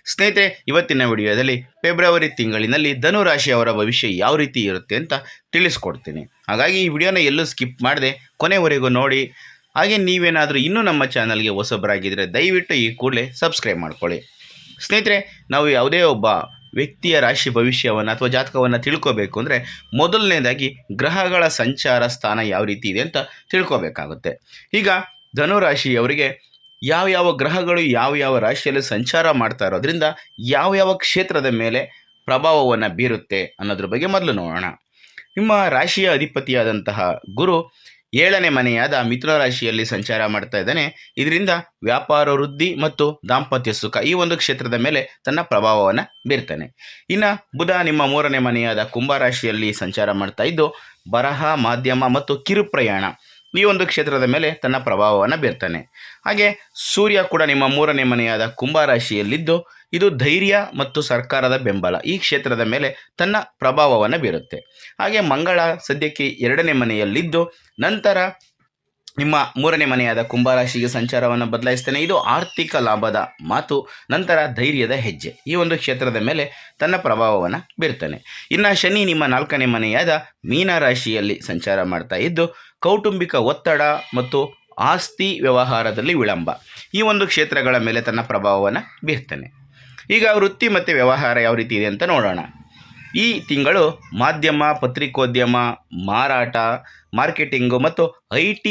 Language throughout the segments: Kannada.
ಸ್ನೇಹಿತರೆ, ಇವತ್ತಿನ ವಿಡಿಯೋದಲ್ಲಿ ಫೆಬ್ರವರಿ ತಿಂಗಳಿನಲ್ಲಿ ಧನು ರಾಶಿಯವರ ಭವಿಷ್ಯ ಯಾವ ರೀತಿ ಇರುತ್ತೆ ಅಂತ ತಿಳಿಸ್ಕೊಡ್ತೀನಿ. ಹಾಗಾಗಿ ಈ ವಿಡಿಯೋನ ಎಲ್ಲೂ ಸ್ಕಿಪ್ ಮಾಡದೆ ಕೊನೆವರೆಗೂ ನೋಡಿ. ಹಾಗೆ ನೀವೇನಾದರೂ ಇನ್ನೂ ನಮ್ಮ ಚಾನಲ್ಗೆ ಹೊಸಬರಾಗಿದ್ದರೆ ದಯವಿಟ್ಟು ಈ ಕೂಡಲೇ ಸಬ್ಸ್ಕ್ರೈಬ್ ಮಾಡ್ಕೊಳ್ಳಿ. ಸ್ನೇಹಿತರೆ, ನಾವು ಯಾವುದೇ ಒಬ್ಬ ವ್ಯಕ್ತಿಯ ರಾಶಿ ಭವಿಷ್ಯವನ್ನು ಅಥವಾ ಜಾತಕವನ್ನು ತಿಳ್ಕೋಬೇಕು ಅಂದರೆ ಮೊದಲನೇದಾಗಿ ಗ್ರಹಗಳ ಸಂಚಾರ ಸ್ಥಾನ ಯಾವ ರೀತಿ ಇದೆ ಅಂತ ತಿಳ್ಕೋಬೇಕಾಗುತ್ತೆ. ಈಗ ಧನು ರಾಶಿಯವರಿಗೆ ಯಾವ ಗ್ರಹಗಳು ಯಾವ ರಾಶಿಯಲ್ಲಿ ಸಂಚಾರ ಮಾಡ್ತಾ ಇರೋದ್ರಿಂದ ಯಾವ ಕ್ಷೇತ್ರದ ಮೇಲೆ ಪ್ರಭಾವವನ್ನು ಬೀರುತ್ತೆ ಅನ್ನೋದ್ರ ಬಗ್ಗೆ ಮೊದಲು ನೋಡೋಣ. ನಿಮ್ಮ ರಾಶಿಯ ಅಧಿಪತಿಯಾದಂತಹ ಗುರು 7ನೇ ಮನೆಯಾದ ಮಿಥುನ ರಾಶಿಯಲ್ಲಿ ಸಂಚಾರ ಮಾಡ್ತಾ ಇದ್ದಾನೆ. ಇದರಿಂದ ವ್ಯಾಪಾರ ವೃದ್ಧಿ ಮತ್ತು ದಾಂಪತ್ಯ ಸುಖ ಈ ಒಂದು ಕ್ಷೇತ್ರದ ಮೇಲೆ ತನ್ನ ಪ್ರಭಾವವನ್ನು ಬೀರ್ತಾನೆ. ಇನ್ನು ಬುಧ ನಿಮ್ಮ 3ನೇ ಮನೆಯಾದ ಕುಂಭ ರಾಶಿಯಲ್ಲಿ ಸಂಚಾರ ಮಾಡ್ತಾ ಇದ್ದು ಬರಹ, ಮಾಧ್ಯಮ ಮತ್ತು ಕಿರು ಪ್ರಯಾಣ ಈ ಒಂದು ಕ್ಷೇತ್ರದ ಮೇಲೆ ತನ್ನ ಪ್ರಭಾವವನ್ನು ಬೀರ್ತಾನೆ. ಹಾಗೆ ಸೂರ್ಯ ಕೂಡ ನಿಮ್ಮ 3ನೇ ಮನೆಯಾದ ಕುಂಭ ರಾಶಿಯಲ್ಲಿದ್ದು ಇದು ಧೈರ್ಯ ಮತ್ತು ಸರ್ಕಾರದ ಬೆಂಬಲ ಈ ಕ್ಷೇತ್ರದ ಮೇಲೆ ತನ್ನ ಪ್ರಭಾವವನ್ನು ಬೀರುತ್ತೆ. ಹಾಗೆ ಮಂಗಳ ಸದ್ಯಕ್ಕೆ 2ನೇ ಮನೆಯಲ್ಲಿದ್ದು ನಂತರ ನಿಮ್ಮ 3ನೇ ಮನೆಯಾದ ಕುಂಭರಾಶಿಗೆ ಸಂಚಾರವನ್ನು ಬದಲಾಯಿಸ್ತಾನೆ. ಇದು ಆರ್ಥಿಕ ಲಾಭದ ಮಾತು, ನಂತರ ಧೈರ್ಯದ ಹೆಜ್ಜೆ ಈ ಒಂದು ಕ್ಷೇತ್ರದ ಮೇಲೆ ತನ್ನ ಪ್ರಭಾವವನ್ನು ಬೀರ್ತಾನೆ. ಇನ್ನು ಶನಿ ನಿಮ್ಮ 4ನೇ ಮನೆಯಾದ ಮೀನ ರಾಶಿಯಲ್ಲಿ ಸಂಚಾರ ಮಾಡ್ತಾ ಇದ್ದು ಕೌಟುಂಬಿಕ ಒತ್ತಡ ಮತ್ತು ಆಸ್ತಿ ವ್ಯವಹಾರದಲ್ಲಿ ವಿಳಂಬ ಈ ಒಂದು ಕ್ಷೇತ್ರಗಳ ಮೇಲೆ ತನ್ನ ಪ್ರಭಾವವನ್ನು ಬೀರ್ತಾನೆ. ಈಗ ವೃತ್ತಿ ಮತ್ತು ವ್ಯವಹಾರ ಯಾವ ರೀತಿ ಇದೆ ಅಂತ ನೋಡೋಣ. ಈ ತಿಂಗಳು ಮಾಧ್ಯಮ, ಪತ್ರಿಕೋದ್ಯಮ, ಮಾರಾಟ, ಮಾರ್ಕೆಟಿಂಗು ಮತ್ತು IT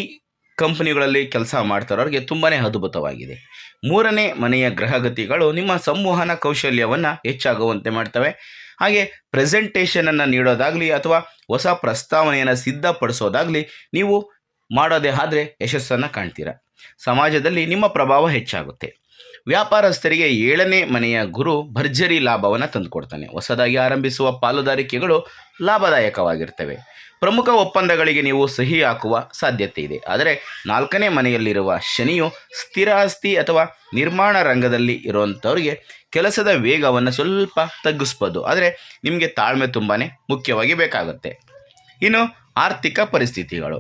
ಕಂಪನಿಗಳಲ್ಲಿ ಕೆಲಸ ಮಾಡ್ತಾರೋರಿಗೆ ತುಂಬಾ ಅದ್ಭುತವಾಗಿದೆ. 3ನೇ ಮನೆಯ ಗ್ರಹಗತಿಗಳು ನಿಮ್ಮ ಸಂವಹನ ಕೌಶಲ್ಯವನ್ನು ಹೆಚ್ಚಾಗುವಂತೆ ಮಾಡ್ತವೆ. ಹಾಗೆ ಪ್ರೆಸೆಂಟೇಷನನ್ನು ನೀಡೋದಾಗಲಿ ಅಥವಾ ಹೊಸ ಪ್ರಸ್ತಾವನೆಯನ್ನು ಸಿದ್ಧಪಡಿಸೋದಾಗಲಿ ನೀವು ಮಾಡೋದೇ ಆದರೆ ಯಶಸ್ಸನ್ನು ಕಾಣ್ತೀರ. ಸಮಾಜದಲ್ಲಿ ನಿಮ್ಮ ಪ್ರಭಾವ ಹೆಚ್ಚಾಗುತ್ತೆ. ವ್ಯಾಪಾರಸ್ಥರಿಗೆ 7ನೇ ಮನೆಯ ಗುರು ಭರ್ಜರಿ ಲಾಭವನ್ನು ತಂದುಕೊಡ್ತಾನೆ. ಹೊಸದಾಗಿ ಆರಂಭಿಸುವ ಪಾಲುದಾರಿಕೆಗಳು ಲಾಭದಾಯಕವಾಗಿರ್ತವೆ. ಪ್ರಮುಖ ಒಪ್ಪಂದಗಳಿಗೆ ನೀವು ಸಹಿ ಹಾಕುವ ಸಾಧ್ಯತೆ ಇದೆ. ಆದರೆ 4ನೇ ಮನೆಯಲ್ಲಿರುವ ಶನಿಯು ಸ್ಥಿರ ಆಸ್ತಿ ಅಥವಾ ನಿರ್ಮಾಣ ರಂಗದಲ್ಲಿ ಇರುವಂಥವ್ರಿಗೆ ಕೆಲಸದ ವೇಗವನ್ನು ಸ್ವಲ್ಪ ತಗ್ಗಿಸ್ಬೋದು. ಆದರೆ ನಿಮಗೆ ತಾಳ್ಮೆ ತುಂಬಾ ಮುಖ್ಯವಾಗಿ ಬೇಕಾಗುತ್ತೆ. ಇನ್ನು ಆರ್ಥಿಕ ಪರಿಸ್ಥಿತಿಗಳು.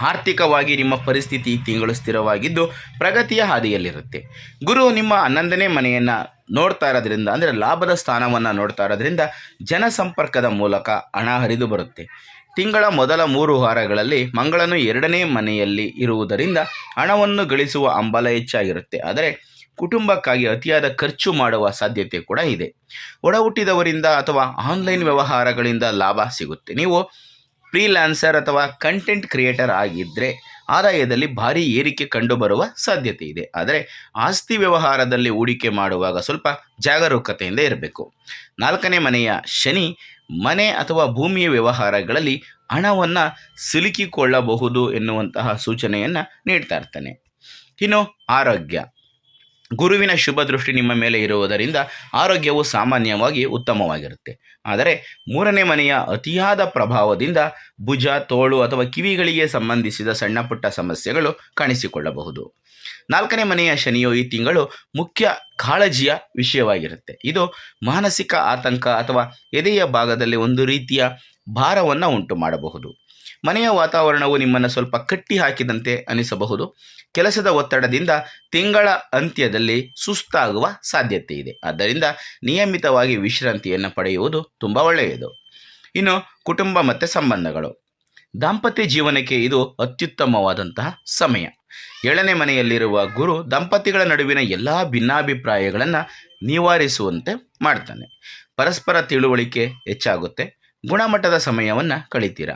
ಆರ್ಥಿಕವಾಗಿ ನಿಮ್ಮ ಪರಿಸ್ಥಿತಿ ಈ ತಿಂಗಳು ಸ್ಥಿರವಾಗಿದ್ದು ಪ್ರಗತಿಯ ಹಾದಿಯಲ್ಲಿರುತ್ತೆ. ಗುರು ನಿಮ್ಮ 11ನೇ ಮನೆಯನ್ನು ನೋಡ್ತಾ ಇರೋದ್ರಿಂದ ಅಂದರೆ ಲಾಭದ ಸ್ಥಾನವನ್ನು ನೋಡ್ತಾ ಇರೋದ್ರಿಂದ ಜನಸಂಪರ್ಕದ ಮೂಲಕ ಹಣ ಹರಿದು ಬರುತ್ತೆ. ತಿಂಗಳ ಮೊದಲ 3 ವಾರಗಳಲ್ಲಿ ಮಂಗಳನು 2ನೇ ಮನೆಯಲ್ಲಿ ಇರುವುದರಿಂದ ಹಣವನ್ನು ಗಳಿಸುವ ಹಂಬಲ ಹೆಚ್ಚಾಗಿರುತ್ತೆ. ಆದರೆ ಕುಟುಂಬಕ್ಕಾಗಿ ಅತಿಯಾದ ಖರ್ಚು ಮಾಡುವ ಸಾಧ್ಯತೆ ಕೂಡ ಇದೆ. ಒಡ ಹುಟ್ಟಿದವರಿಂದ ಅಥವಾ ಆನ್ಲೈನ್ ವ್ಯವಹಾರಗಳಿಂದ ಲಾಭ ಸಿಗುತ್ತೆ. ನೀವು ಫ್ರೀಲಾನ್ಸರ್ ಅಥವಾ ಕಂಟೆಂಟ್ ಕ್ರಿಯೇಟರ್ ಆಗಿದ್ದರೆ ಆದಾಯದಲ್ಲಿ ಭಾರಿ ಏರಿಕೆ ಕಂಡುಬರುವ ಸಾಧ್ಯತೆ ಇದೆ. ಆದರೆ ಆಸ್ತಿ ವ್ಯವಹಾರದಲ್ಲಿ ಹೂಡಿಕೆ ಮಾಡುವಾಗ ಸ್ವಲ್ಪ ಜಾಗರೂಕತೆಯಿಂದ ಇರಬೇಕು. 4ನೇ ಮನೆಯ ಶನಿ ಮನೆ ಅಥವಾ ಭೂಮಿಯ ವ್ಯವಹಾರಗಳಲ್ಲಿ ಹಣವನ್ನು ಸಿಲುಕಿಕೊಳ್ಳಬಹುದು ಎನ್ನುವಂತಹ ಸೂಚನೆಯನ್ನು ನೀಡ್ತಾ ಇರ್ತಾನೆ. ಇನ್ನು ಆರೋಗ್ಯ. ಗುರುವಿನ ಶುಭ ದೃಷ್ಟಿ ನಿಮ್ಮ ಮೇಲೆ ಇರುವುದರಿಂದ ಆರೋಗ್ಯವು ಸಾಮಾನ್ಯವಾಗಿ ಉತ್ತಮವಾಗಿರುತ್ತೆ. ಆದರೆ 3ನೇ ಮನೆಯ ಅತಿಯಾದ ಪ್ರಭಾವದಿಂದ ಭುಜ, ತೋಳು ಅಥವಾ ಕಿವಿಗಳಿಗೆ ಸಂಬಂಧಿಸಿದ ಸಣ್ಣ ಪುಟ್ಟ ಸಮಸ್ಯೆಗಳು ಕಾಣಿಸಿಕೊಳ್ಳಬಹುದು. 4ನೇ ಮನೆಯ ಶನಿಯು ಈ ತಿಂಗಳು ಮುಖ್ಯ ಕಾಳಜಿಯ ವಿಷಯವಾಗಿರುತ್ತೆ. ಇದು ಮಾನಸಿಕ ಆತಂಕ ಅಥವಾ ಎದೆಯ ಭಾಗದಲ್ಲಿ ಒಂದು ರೀತಿಯ ಭಾರವನ್ನು ಉಂಟು ಮಾಡಬಹುದು. ಮನೆಯ ವಾತಾವರಣವು ನಿಮ್ಮನ್ನು ಸ್ವಲ್ಪ ಕಟ್ಟಿ ಹಾಕಿದಂತೆ ಅನಿಸಬಹುದು. ಕೆಲಸದ ಒತ್ತಡದಿಂದ ತಿಂಗಳ ಅಂತ್ಯದಲ್ಲಿ ಸುಸ್ತಾಗುವ ಸಾಧ್ಯತೆ ಇದೆ. ಆದ್ದರಿಂದ ನಿಯಮಿತವಾಗಿ ವಿಶ್ರಾಂತಿಯನ್ನು ಪಡೆಯುವುದು ತುಂಬ ಒಳ್ಳೆಯದು. ಇನ್ನು ಕುಟುಂಬ ಮತ್ತು ಸಂಬಂಧಗಳು. ದಾಂಪತ್ಯ ಜೀವನಕ್ಕೆ ಇದು ಅತ್ಯುತ್ತಮವಾದಂತಹ ಸಮಯ. 7ನೇ ಮನೆಯಲ್ಲಿರುವ ಗುರು ದಂಪತಿಗಳ ನಡುವಿನ ಎಲ್ಲ ಭಿನ್ನಾಭಿಪ್ರಾಯಗಳನ್ನು ನಿವಾರಿಸುವಂತೆ ಮಾಡ್ತಾನೆ. ಪರಸ್ಪರ ತಿಳುವಳಿಕೆ ಹೆಚ್ಚಾಗುತ್ತೆ. ಗುಣಮಟ್ಟದ ಸಮಯವನ್ನು ಕಳಿತೀರ.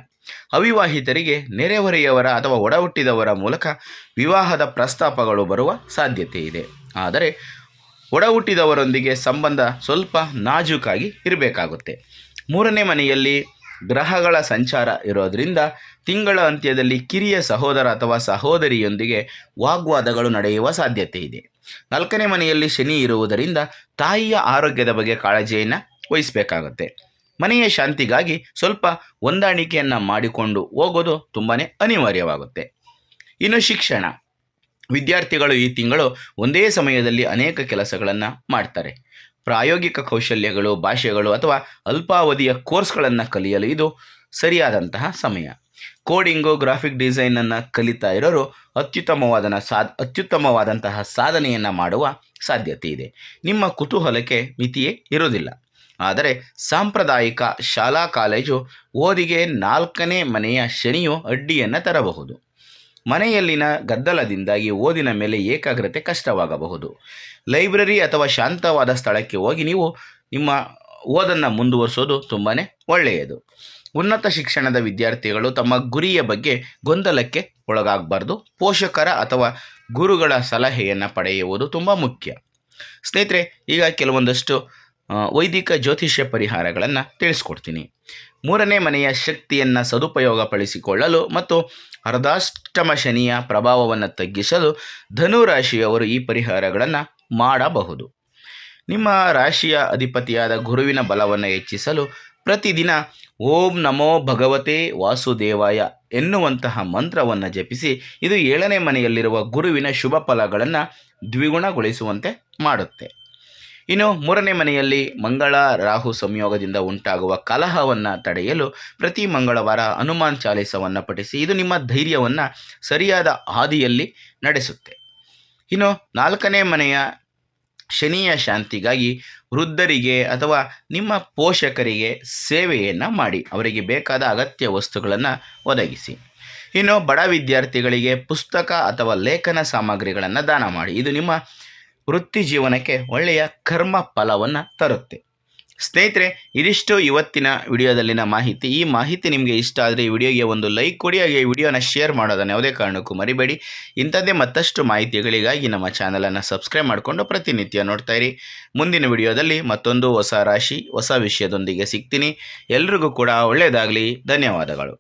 ಅವಿವಾಹಿತರಿಗೆ ನೆರೆಹೊರೆಯವರ ಅಥವಾ ಒಡ ಹುಟ್ಟಿದವರ ಮೂಲಕ ವಿವಾಹದ ಪ್ರಸ್ತಾಪಗಳು ಬರುವ ಸಾಧ್ಯತೆ ಇದೆ. ಆದರೆ ಒಡ ಹುಟ್ಟಿದವರೊಂದಿಗೆ ಸಂಬಂಧ ಸ್ವಲ್ಪ ನಾಜೂಕಾಗಿ ಇರಬೇಕಾಗುತ್ತೆ. 3ನೇ ಮನೆಯಲ್ಲಿ ಗ್ರಹಗಳ ಸಂಚಾರ ಇರೋದರಿಂದ ತಿಂಗಳ ಅಂತ್ಯದಲ್ಲಿ ಕಿರಿಯ ಸಹೋದರ ಅಥವಾ ಸಹೋದರಿಯೊಂದಿಗೆ ವಾಗ್ವಾದಗಳು ನಡೆಯುವ ಸಾಧ್ಯತೆ ಇದೆ. 4ನೇ ಮನೆಯಲ್ಲಿ ಶನಿ ಇರುವುದರಿಂದ ತಾಯಿಯ ಆರೋಗ್ಯದ ಬಗ್ಗೆ ಕಾಳಜಿಯನ್ನು ವಹಿಸಬೇಕಾಗುತ್ತೆ. ಮನೆಯ ಶಾಂತಿಗಾಗಿ ಸ್ವಲ್ಪ ಹೊಂದಾಣಿಕೆಯನ್ನು ಮಾಡಿಕೊಂಡು ಹೋಗೋದು ತುಂಬಾ ಅನಿವಾರ್ಯವಾಗುತ್ತೆ. ಇನ್ನು ಶಿಕ್ಷಣ. ವಿದ್ಯಾರ್ಥಿಗಳು ಈ ತಿಂಗಳು ಒಂದೇ ಸಮಯದಲ್ಲಿ ಅನೇಕ ಕೆಲಸಗಳನ್ನು ಮಾಡ್ತಾರೆ. ಪ್ರಾಯೋಗಿಕ ಕೌಶಲ್ಯಗಳು, ಭಾಷೆಗಳು ಅಥವಾ ಅಲ್ಪಾವಧಿಯ ಕೋರ್ಸ್ಗಳನ್ನು ಕಲಿಯಲು ಇದು ಸರಿಯಾದಂತಹ ಸಮಯ. ಕೋಡಿಂಗು ಗ್ರಾಫಿಕ್ ಡಿಸೈನನ್ನು ಕಲಿತಾ ಇರೋರು ಅತ್ಯುತ್ತಮವಾದಂತಹ ಸಾಧನೆಯನ್ನು ಮಾಡುವ ಸಾಧ್ಯತೆ ಇದೆ. ನಿಮ್ಮ ಕುತೂಹಲಕ್ಕೆ ಮಿತಿಯೇ ಇರೋದಿಲ್ಲ. ಆದರೆ ಸಾಂಪ್ರದಾಯಿಕ ಶಾಲಾ ಕಾಲೇಜು ಓದಿಗೆ 4ನೇ ಮನೆಯ ಶನಿಯು ಅಡ್ಡಿಯನ್ನು ತರಬಹುದು. ಮನೆಯಲ್ಲಿನ ಗದ್ದಲದಿಂದಾಗಿ ಓದಿನ ಮೇಲೆ ಏಕಾಗ್ರತೆ ಕಷ್ಟವಾಗಬಹುದು. ಲೈಬ್ರರಿ ಅಥವಾ ಶಾಂತವಾದ ಸ್ಥಳಕ್ಕೆ ಹೋಗಿ ನೀವು ನಿಮ್ಮ ಓದನ್ನು ಮುಂದುವರಿಸೋದು ತುಂಬಾ ಒಳ್ಳೆಯದು. ಉನ್ನತ ಶಿಕ್ಷಣದ ವಿದ್ಯಾರ್ಥಿಗಳು ತಮ್ಮ ಗುರಿಯ ಬಗ್ಗೆ ಗೊಂದಲಕ್ಕೆ ಒಳಗಾಗಬಾರ್ದು. ಪೋಷಕರ ಅಥವಾ ಗುರುಗಳ ಸಲಹೆಯನ್ನು ಪಡೆಯುವುದು ತುಂಬ ಮುಖ್ಯ. ಸ್ನೇಹಿತರೆ, ಈಗ ಕೆಲವೊಂದಷ್ಟು ವೈದಿಕ ಜ್ಯೋತಿಷ್ಯ ಪರಿಹಾರಗಳನ್ನು ತಿಳಿಸ್ಕೊಡ್ತೀನಿ. 3ನೇ ಮನೆಯ ಶಕ್ತಿಯನ್ನು ಸದುಪಯೋಗಪಡಿಸಿಕೊಳ್ಳಲು ಮತ್ತು ಅರ್ಧಾಷ್ಟಮ ಶನಿಯ ಪ್ರಭಾವವನ್ನು ತಗ್ಗಿಸಲು ಧನು ರಾಶಿಯವರು ಈ ಪರಿಹಾರಗಳನ್ನು ಮಾಡಬಹುದು. ನಿಮ್ಮ ರಾಶಿಯ ಅಧಿಪತಿಯಾದ ಗುರುವಿನ ಬಲವನ್ನು ಹೆಚ್ಚಿಸಲು ಪ್ರತಿದಿನ ಓಂ ನಮೋ ಭಗವತೆ ವಾಸುದೇವಾಯ ಎನ್ನುವಂತಹ ಮಂತ್ರವನ್ನು ಜಪಿಸಿ. ಇದು 7ನೇ ಮನೆಯಲ್ಲಿರುವ ಗುರುವಿನ ಶುಭ ಫಲಗಳನ್ನು ದ್ವಿಗುಣಗೊಳಿಸುವಂತೆ ಮಾಡುತ್ತೆ. ಇನ್ನು 3ನೇ ಮನೆಯಲ್ಲಿ ಮಂಗಳ ರಾಹು ಸಂಯೋಗದಿಂದ ಉಂಟಾಗುವ ಕಲಹವನ್ನು ತಡೆಯಲು ಪ್ರತಿ ಮಂಗಳವಾರ ಹನುಮಾನ್ ಚಾಲೀಸವನ್ನು ಪಠಿಸಿ. ಇದು ನಿಮ್ಮ ಧೈರ್ಯವನ್ನು ಸರಿಯಾದ ಹಾದಿಯಲ್ಲಿ ನಡೆಸುತ್ತೆ. ಇನ್ನು 4ನೇ ಮನೆಯ ಶನಿಯ ಶಾಂತಿಗಾಗಿ ವೃದ್ಧರಿಗೆ ಅಥವಾ ನಿಮ್ಮ ಪೋಷಕರಿಗೆ ಸೇವೆಯನ್ನು ಮಾಡಿ. ಅವರಿಗೆ ಬೇಕಾದ ಅಗತ್ಯ ವಸ್ತುಗಳನ್ನು ಒದಗಿಸಿ. ಇನ್ನು ಬಡ ವಿದ್ಯಾರ್ಥಿಗಳಿಗೆ ಪುಸ್ತಕ ಅಥವಾ ಲೇಖನ ಸಾಮಗ್ರಿಗಳನ್ನು ದಾನ ಮಾಡಿ. ಇದು ನಿಮ್ಮ ವೃತ್ತಿ ಜೀವನಕ್ಕೆ ಒಳ್ಳೆಯ ಕರ್ಮ ಫಲವನ್ನು ತರುತ್ತೆ. ಸ್ನೇಹಿತರೆ, ಇದಿಷ್ಟು ಇವತ್ತಿನ ವಿಡಿಯೋದಲ್ಲಿನ ಮಾಹಿತಿ. ಈ ಮಾಹಿತಿ ನಿಮಗೆ ಇಷ್ಟ ಆದರೆ ಈ ವಿಡಿಯೋಗೆ ಒಂದು ಲೈಕ್ ಕೊಡಿ. ಹಾಗೆ ಈ ವಿಡಿಯೋನ ಶೇರ್ ಮಾಡೋದನ್ನು ಯಾವುದೇ ಕಾರಣಕ್ಕೂ ಮರಿಬೇಡಿ. ಇಂಥದ್ದೇ ಮತ್ತಷ್ಟು ಮಾಹಿತಿಗಳಿಗಾಗಿ ನಮ್ಮ ಚಾನಲನ್ನು ಸಬ್ಸ್ಕ್ರೈಬ್ ಮಾಡಿಕೊಂಡು ಪ್ರತಿನಿತ್ಯ ನೋಡ್ತಾ ಇರಿ. ಮುಂದಿನ ವಿಡಿಯೋದಲ್ಲಿ ಮತ್ತೊಂದು ಹೊಸ ರಾಶಿ ಹೊಸ ವಿಷಯದೊಂದಿಗೆ ಸಿಗ್ತೀನಿ. ಎಲ್ರಿಗೂ ಕೂಡ ಒಳ್ಳೆಯದಾಗಲಿ. ಧನ್ಯವಾದಗಳು.